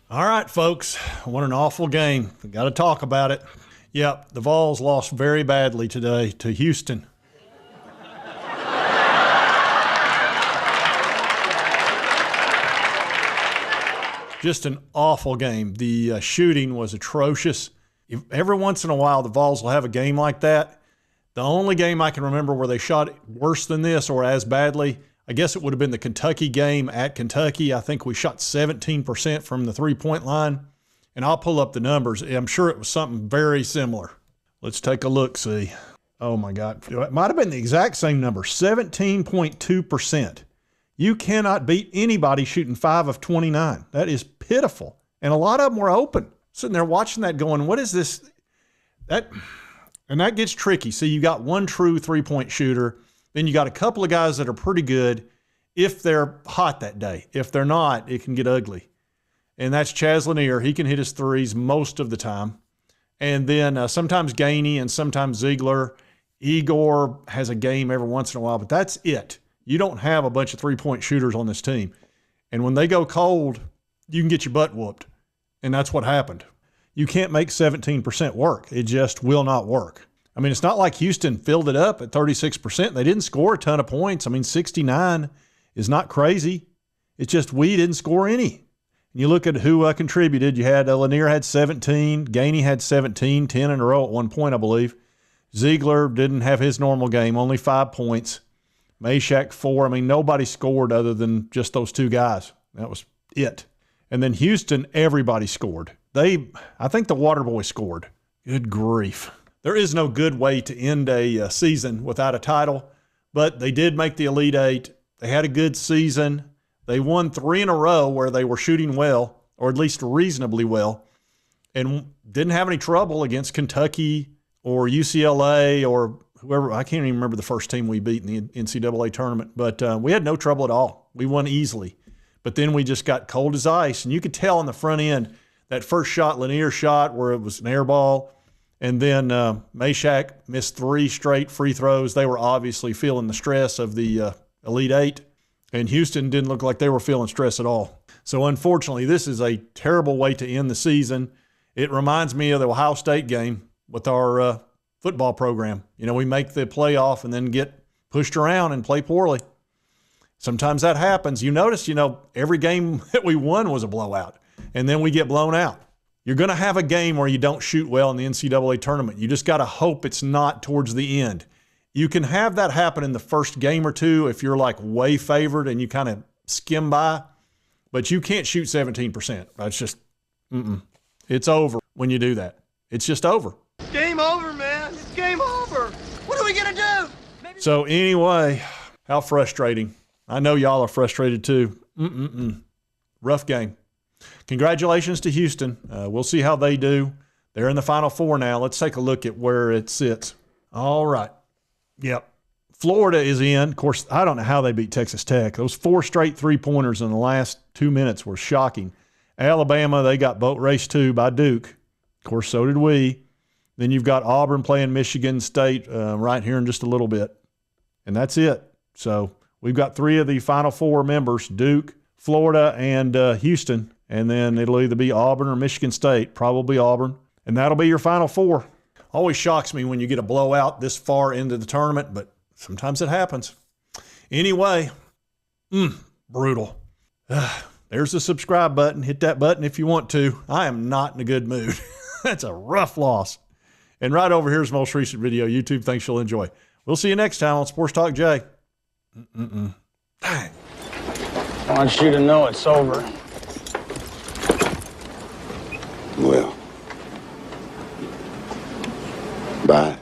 All right, folks, what an awful game. We got to talk about it. Yep, the Vols lost very badly today to Houston. Just an awful game. The shooting was atrocious. Every once in a while, the Vols will have a game like that. The only game I can remember where they shot worse than this or as badly, I guess it would have been the Kentucky game at Kentucky. I think we shot 17% from the three-point line. And I'll pull up the numbers. I'm sure it was something very similar. Let's take a look, see. Oh, my God. It might have been the exact same number, 17.2%. You cannot beat anybody shooting 5 of 29. That is pitiful. And a lot of them were open. Sitting there watching that going, what is this? And that gets tricky. See, you got one true three-point shooter. Then you got a couple of guys that are pretty good if they're hot that day. If they're not, it can get ugly. And that's Chaz Lanier. He can hit his threes most of the time. And then sometimes Gainey and sometimes Ziegler. Igor has a game every once in a while, but that's it. You don't have a bunch of three-point shooters on this team. And when they go cold, you can get your butt whooped. And that's what happened. You can't make 17% work. It just will not work. I mean, it's not like Houston filled it up at 36%. They didn't score a ton of points. I mean, 69 is not crazy. It's just we didn't score any. And you look at who contributed. You had Lanier had 17. Gainey had 17, 10 in a row at one point, I believe. Ziegler didn't have his normal game, only 5 points. Meshack 4. I mean, nobody scored other than just those two guys. That was it. And then Houston, everybody scored. I think the Water Boy scored. Good grief. There is no good way to end a season without a title, but they did make the Elite Eight. They had a good season. They won 3 in a row where they were shooting well, or at least reasonably well, and didn't have any trouble against Kentucky or UCLA or whoever. I can't even remember the first team we beat in the NCAA tournament, but we had no trouble at all. We won easily. But then we just got cold as ice, and you could tell on the front end that first shot, Lanier shot, where it was an air ball, and then Meshack missed 3 straight free throws. They were obviously feeling the stress of the Elite Eight, and Houston didn't look like they were feeling stress at all. So unfortunately, this is a terrible way to end the season. It reminds me of the Ohio State game with our football program. You know, we make the playoff and then get pushed around and play poorly. Sometimes that happens. You notice, every game that we won was a blowout, and then we get blown out. You're going to have a game where you don't shoot well in the NCAA tournament. You just got to hope it's not towards the end. You can have that happen in the first game or two if you're like way favored and you kind of skim by, but you can't shoot 17%. That's just, It's over when you do that. It's just over. Game over, man. It's game over. What are we going to do? So anyway, how frustrating. I know y'all are frustrated too. Rough game. Congratulations to Houston. We'll see how they do. They're in the Final Four now. Let's take a look at where it sits. All right. Yep. Florida is in. Of course, I don't know how they beat Texas Tech. Those 4 straight three-pointers in the last 2 minutes were shocking. Alabama, they got boat race 2 by Duke. Of course, so did we. Then you've got Auburn playing Michigan State right here in just a little bit. And that's it. So we've got 3 of the Final Four members, Duke, Florida, and Houston. And then it'll either be Auburn or Michigan State, probably Auburn. And that'll be your Final Four. Always shocks me when you get a blowout this far into the tournament, but sometimes it happens. Anyway, brutal. There's the subscribe button. Hit that button if you want to. I am not in a good mood. That's a rough loss. And right over here's the most recent video. YouTube thinks you'll enjoy. We'll see you next time on Sports Talk Jay. Dang. I want you to know it's over. Well, bye.